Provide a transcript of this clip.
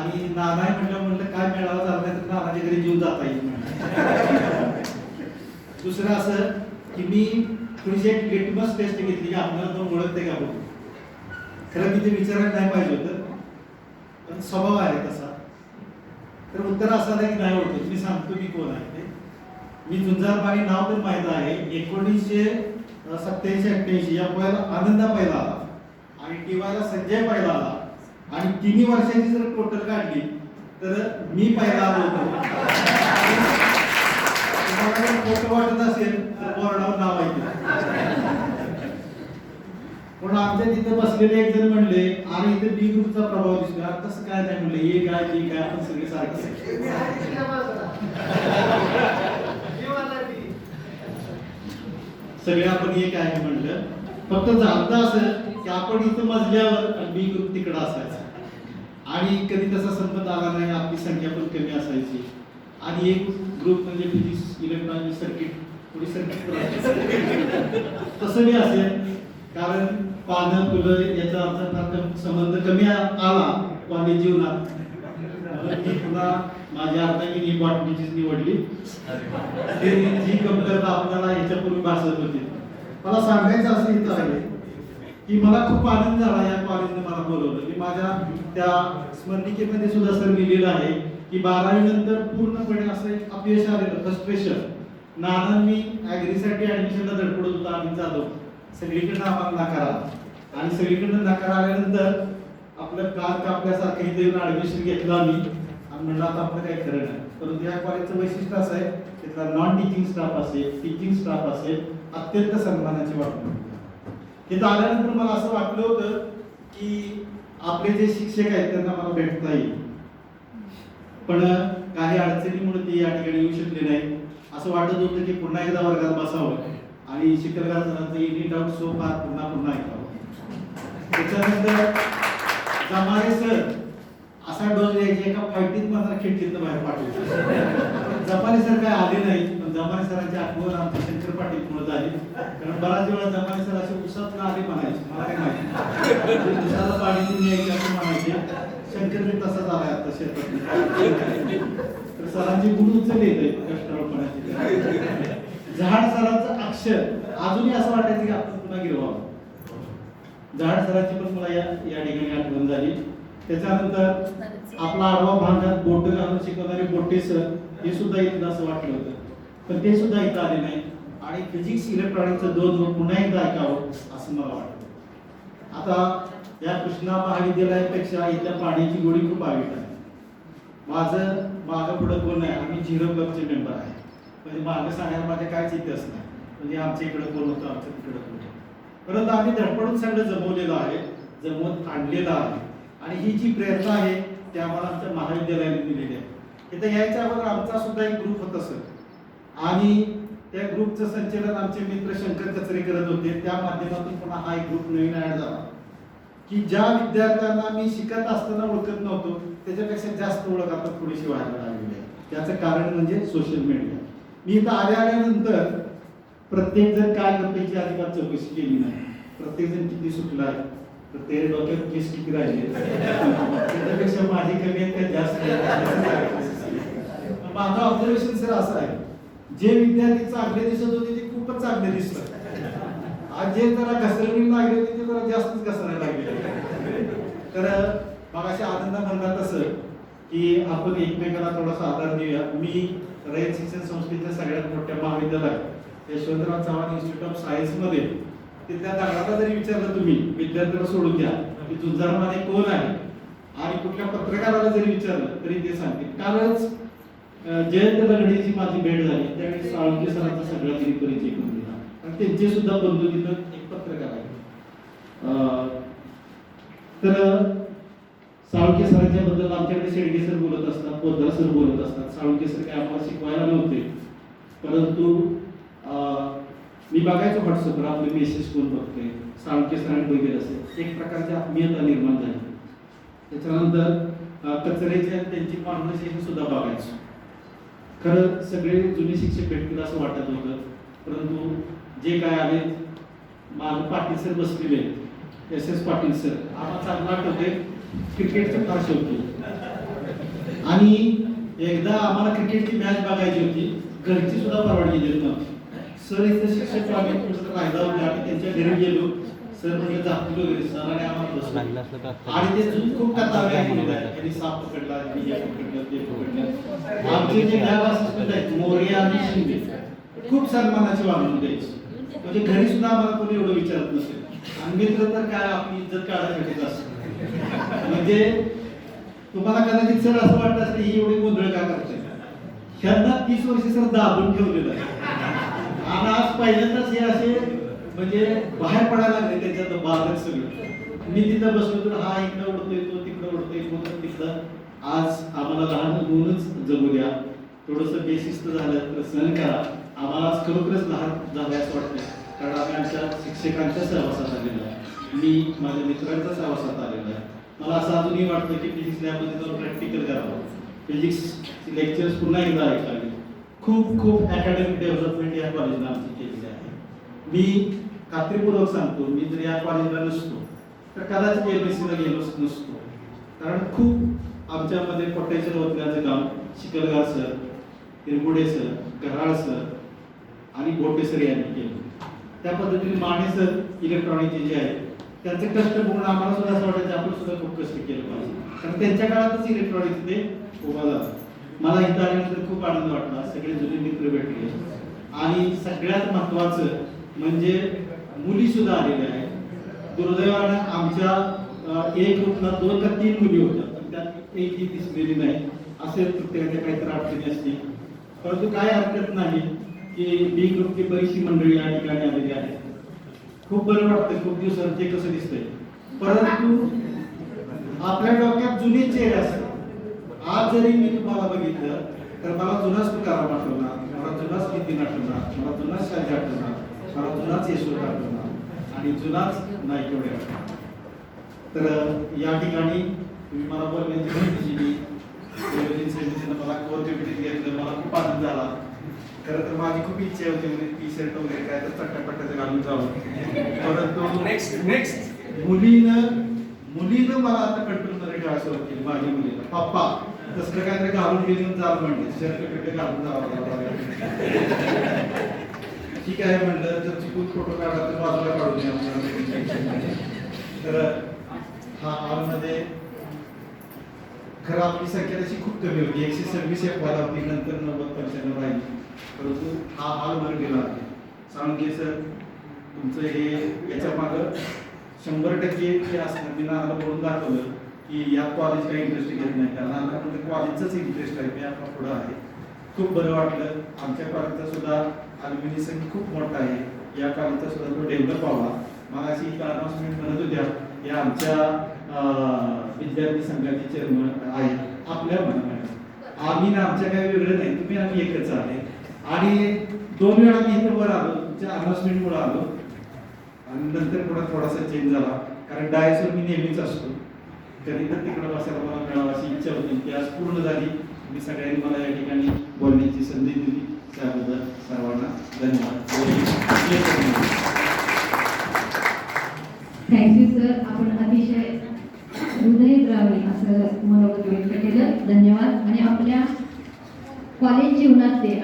आणि नाना म्हटलं काय मेळावा झाला नाही तर नानाच्या घरी जीवन जाता येईल. दुसरं असं की मी थोडीशी एक लिटमस टेस्ट घेतली की आपल्याला तो ओळखते का बघू. खरं मी ते विचारायला नाही पाहिजे होतं, पण स्वभाव आहे तसा. तर उत्तर असं आलं की नाही ओळखत. मी सांगतो मी कोण आहे ते. मी झुंजारपाणी नाव तर माहित आहे. 1987-88 या पहिला आनंदा पहिला आला आणि टीवायला संजय पहिला आला आणि 3 वर्षाची जर टोटल काढली तर मी पहिला आलो होतो. तुम्हाला जर फोटो वाटत असेल तर बोर्डावर नाव आहे. पण आमच्या तिथे बसलेले एक जण म्हणले अरे इथे बी ग्रुपचा प्रभाव दिसतो. तसं काय नाही म्हणले, हे काय बी काय आपण सगळे सारखे. सगळे आपण एक आहे म्हणलं. फक्त झालं असं की आपण इथं मजल्यावर बी ग्रुप तिकडं असायचा आणि कधी तसा संबंध आला नाही. आपली संख्या पण कमी असायची आणि एक ग्रुप म्हणजे फिजिक्स इलेक्ट्रॉनिक सर्किट थोडी सर्किट तसं बी असेल. कारण पानं फुलं याचा अर्थ संबंध कमी आला कॉलेज जीवनात. मी पुन्हा माझ्या अर्थाने बॉटनीचीच निवडली. जी कमतरता आपल्याला याच्यापूर्वी भासत होती. मला सांगायचं असं इथं आहे की मला खूप आनंद झाला या कॉलेजने मला बोलवलं. की माझ्या त्या स्मरणिकेमध्ये सुद्धा सर लिहिलेलं आहे की 12वी नंतर पूर्णपणे असं एक अपयश आलेलं, फ्रस्ट्रेशन. नानांनी ॲग्रीसाठी ऍडमिशनला धडपडत होता अमित जाधव. सगळीकडनं आम्हाला नकार आला आणि सगळीकडनं नकार आल्यानंतर आपलं काल कापल्यासारखं इथे येऊन ऍडमिशन घेतलं आम्ही आणि म्हणलं आता आपलं काही खरं नाही. परंतु या कॉलेजचं वैशिष्ट्य असं आहे तिथला नॉन टीचिंग स्टाफ असेल, टीचिंग स्टाफ असेल, अत्यंत सन्मानाची वाटलं. तिथं आल्यानंतर मला असं वाटलं होतं की आपले जे शिक्षक आहेत त्यांना मला भेटता येईल, पण काही अडचणीमुळे ते या ठिकाणी येऊ शकले नाही. असं वाटत होतं की पुन्हा एकदा वर्गात बसावं आणि शिकलगार सरांचं इनिट आउट सो फार पुन्हा ऐकावं. त्याच्यानंतर जमारे सर असा डोस द्यायचे एका फायटीत मात्र खिडकीतनं बाहेर पाठवले. जमारे सर काय आले नाही, पण जमारे सरांची आठवण आमच्या शंकर पाटील मुळे झाली. कारण बराच वेळा जमारे सर असे उसात आले म्हणायचे, मला काय माहिती उसाला पाणी तुम्ही यायचे असं म्हणायचे. शंकर तसा झालाय आता शेतात. तर सरांची गुण उचलले कष्टाळपणाची. जहाड सरांचं अक्षर अजूनही असं वाटायचं की आपण पुन्हा गिरवावं. जहाड सरांची पण मला या ठिकाणी आठवण झाली. त्याच्यानंतर आपला आडवा भागात बोट घालून शिकवणारे बोटे सर हे सुद्धा इथं असं वाटलं होतं, पण ते सुद्धा इथं आले नाही. आणि फिजिक्स इलेक्ट्रॉनिक्सचं 2 पुन्हा एकदा ऐकावं असं मला वाटतं. आता या कृष्णा महाविद्यालयापेक्षा इथल्या पाण्याची गोडी खूप आवडत आहे. माझं मागं पुढं कोण आहे, आम्ही 0 क्लबचे मेंबर आहे. म्हणजे मागं सांगायला माझ्या काहीच इतिहास नाही. म्हणजे आमच्या इकडं कोण होतं, आमच्या तिकडं कोण होतं. परंतु आम्ही धडपडून सगळं जमवलेलं आहे, जमवत आणलेलं आहे. आणि ही जी प्रेरणा आहे ती आम्हाला आमच्या महाविद्यालयाने दिलेली आहे. इथं यायच्या अगोदर आमचा सुद्धा एक ग्रुप होता सर आणि त्या ग्रुपचं संचालन आमचे मित्र शंकर कचरे करत होते. त्या माध्यमातून पुन्हा हा एक ग्रुप नवीन ऍड झाला की ज्या विद्यार्थ्यांना मी शिकत असताना ओळखत नव्हतो त्याच्यापेक्षा जास्त ओळख आता थोडीशी व्हायला लागलेली आहे. त्याचं कारण म्हणजे सोशल मीडिया. मी इथं आल्यानंतर प्रत्येक जण काय करतो याची अजिबात चौकशी केली नाही. प्रत्येक जण किती सुटला आहे, प्रत्येक डोक्यात केस किती राहिले, त्याच्यापेक्षा माझी कमी आहेत का जास्त आहे. माझं ऑब्झर्वेशन सर असं आहे, जे विद्यार्थी चांगले दिसत होते ते खूपच चांगले दिसतात. आज जे जरा घसरणी लागले होते ते जरा जास्तच घसरायला लागले. तर मगाशी आनंद म्हणतात तसं की आपण एकमेकांना थोडासा आधार देऊया. मी रयत शिक्षण संस्थेच्या सगळ्यात मोठ्या महाविद्यालयात Yashwantrao Chavan institute of science मध्ये तिथल्या दगडाला जरी विचारलं तुम्ही, विद्यार्थ्याला सोडून द्या की झुंजारमध्ये कोण आहे आणि कुठल्या पत्रकाराला जरी विचारलं तरी ते सांगतील. कालच जयंत लगडेची माझी भेट झाली, त्यावेळी साळुंके सरांचा सगळा तरी परिचय करून दिला आणि त्यांचे सुद्धा बंधू तिथं एक पत्रकार आहे. तर साळुंके सरांच्या बद्दल आमच्याकडे शेडगे सर बोलत असतात, पोद्दार सर बोलत असतात. साळुंके सर काय आम्हाला शिकवायला नव्हते, परंतु मी बघायचो व्हॉट्सअपवर आपले मेसेज कोण बघतोय, साळुंके सरांनी बघितलं असेल, एक प्रकारची आत्मीयता निर्माण झाली. त्याच्यानंतर कचरेचे त्यांची कॉन्व्हर्सेशन सुद्धा बघायचो. खरं सगळे जुने शिक्षक भेटतील असं वाटत होतं, परंतु जे काय आले माग पाटील सर बसलेले, SS पाटील सर आम्हाला चांगला आठवते, क्रिकेटचे फार शौकीन आणि एकदा आम्हाला क्रिकेटची मॅच बघायची होती, घरची सुद्धा परवानगी देत नव्हती. सर इथं शिक्षक आम्ही फायदा होता आणि त्यांच्या घरी गेलो. सर म्हणजे जातील वगैरे सरांनी आम्हाला बसवलं आणि ते खूप कथा त्यांनी साप पकडला, बिया पकडलं, ते पकडलं. आमचे जे लॅब असिस्टंट आहेत मोर्या आणि शिंदे खूप सन्मानाची वागणूक द्यायची. म्हणजे घरी सुद्धा आम्हाला कोणी एवढं विचारत नसेल. आणि मित्र तर काय आपली इज्जत काढायसाठीच असतं. म्हणजे तुम्हाला कदाचित सर असं वाटत असेल ही एवढी गोंधळ का करते. ह्यांना 30 वर्ष सर दाबून ठेवलेलं आहे आणि आज पहिल्यांदाच हे असे म्हणजे बाहेर पडायला लागले त्याच्यात बालक सगळं. मी तिथं बसलो तर हा इकडं उडतोय, तो तिकडं उडतोय, तो तिकडं. आज आम्हाला लहान होऊनच जगू द्या. थोडंसं बेशिस्त झालं तर सहन करा. आम्हाला आज खरोखरच लहान झालं असं वाटतं, कारण आम्ही आमच्या शिक्षकांच्या सहवासात आलेलो आहे. मी माझ्या मित्रांच्या सहवासात आलेलो आहे. मला असं अजूनही वाटतं की फिजिक्स लॅबमध्ये जाऊन प्रॅक्टिकल करावं, फिजिक्स लेक्चर्स पुन्हा एकदा ऐकावे. खूप खूप अकॅडमिक डेव्हलपमेंट या कॉलेजला आमची केलेली आहे. मी खात्रीपूर्वक सांगतो, मी जर या कॉलेजला नसतो तर कदाचित एमएससीला गेलोच नसतो. कारण खूप आमच्यामध्ये पोटॅन्शियल ओतण्याचं काम शिकलगार सर, तिरमुडे सर, गराळ सर आणि बोटे सर यांनी केलं. त्या पद्धतीने माने सर इलेक्ट्रॉनिकचे जे आहेत त्यांचे कष्ट बघून आम्हाला सुद्धा असं वाटायचं आपण सुद्धा खूप कष्ट केलं पाहिजे, कारण त्यांच्या काळातच इलेक्ट्रॉनिक्स ते उभा झालं. मला इथं आल्यानंतर खूप आनंद वाटला. सगळे जुने मित्र भेटले आणि सगळ्यात महत्त्वाचं म्हणजे मुली सुद्धा आलेल्या आहेत. दुर्दैवानं आमच्या एक ग्रुपला 2 का 3 मुली होत्या, पण त्यात एकही दिसलेली नाही. असे प्रत्येकाच्या काहीतरी अडचणी असतील, परंतु काय हरकत नाही की बी ग्रुपची बरीचशी मंडळी या ठिकाणी आलेली आहे. खूप बरं वाटतं. खूप दिवसांत ते कसं दिसतंय, परंतु आपल्या डोक्यात जुने चेहरे असतात. आज जरी मी तुम्हाला बघितलं तर मला जुनाच तुकाराम आठवणार, मला जुनाच नितीन आठवणार, मला जुनाच शाजी आठवणार, मला जुनाच यशवंत आठवणार आणि जुनाच नाईकवडे आठवणार. तर या ठिकाणी तुम्ही मला बोलण्याची संधी दिली, समितीनं मला कोर कमिटीत घेतलं, मला खूप आनंद झाला. खरं तर माझी खूप इच्छा होती म्हणजे टी शर्ट वगैरे काय तर चट्टापट्ट्याचं घालून जावं, परंतु मुलीनं मला आता कंट्रोल मध्ये ठेवायला सुरुवात केली. माझी मुलीला पप्पा तसलं काहीतरी घालून घेऊन जावं म्हणते, शर्ट पेट घालून जावं. ठीक आहे म्हणलं, जर चुकून फोटो काढला तर बाजूला काढून द्या. तर हा हॉलमध्ये खरं आपली संख्या तशी खूप कमी होती, 126 एक व्हायला होती, नंतर 90-95 राहिली. परंतु हा हॉल भर गेला. साळुंखे सर तुमचं हे याच्या मागं 100% हे असणार. मी नानाला बोलून दाखवलं की या कॉलेज काही इंटरेस्ट घेत नाही, कारण नाना म्हणजे कॉलेजचाच इंटरेस्ट आहे, मी आता पुढं आहे. खूप बरं वाटलं. आमच्या कॉलेजचा सुद्धा अल्युमिनी संख्या खूप मोठा आहे. या कॉलेजचा सुद्धा तो डेव्हलप व्हावा. मग अशी अनाउन्समेंट म्हणत होत्या या आमच्या विद्यार्थी संघाचे चेअरमन आहेत आपल्या मनामध्ये. आम्ही ना आमच्या काही वेगळं नाही, तुम्ही आम्ही एकच आहे. आणि 2 वेळा मी इथं वर आलो, तुमच्या अनाउन्समेंटमुळे आलो आणि नंतर थोडासा चेंज झाला, कारण डायसवर मी नेहमीच असतो. कधी तर तिकडं बसायला मला मिळावं अशी इच्छा होती, ती आज पूर्ण झाली. मी सगळ्यांनी मला या ठिकाणी बोलण्याची संधी दिली, त्याबद्दल सर्वांना धन्यवाद. थँक्यू सर, आपण अतिशय हृदयद्रावी असं मनोगत व्यक्त केलं. धन्यवाद. आणि आपल्या कॉलेज जीवनात ते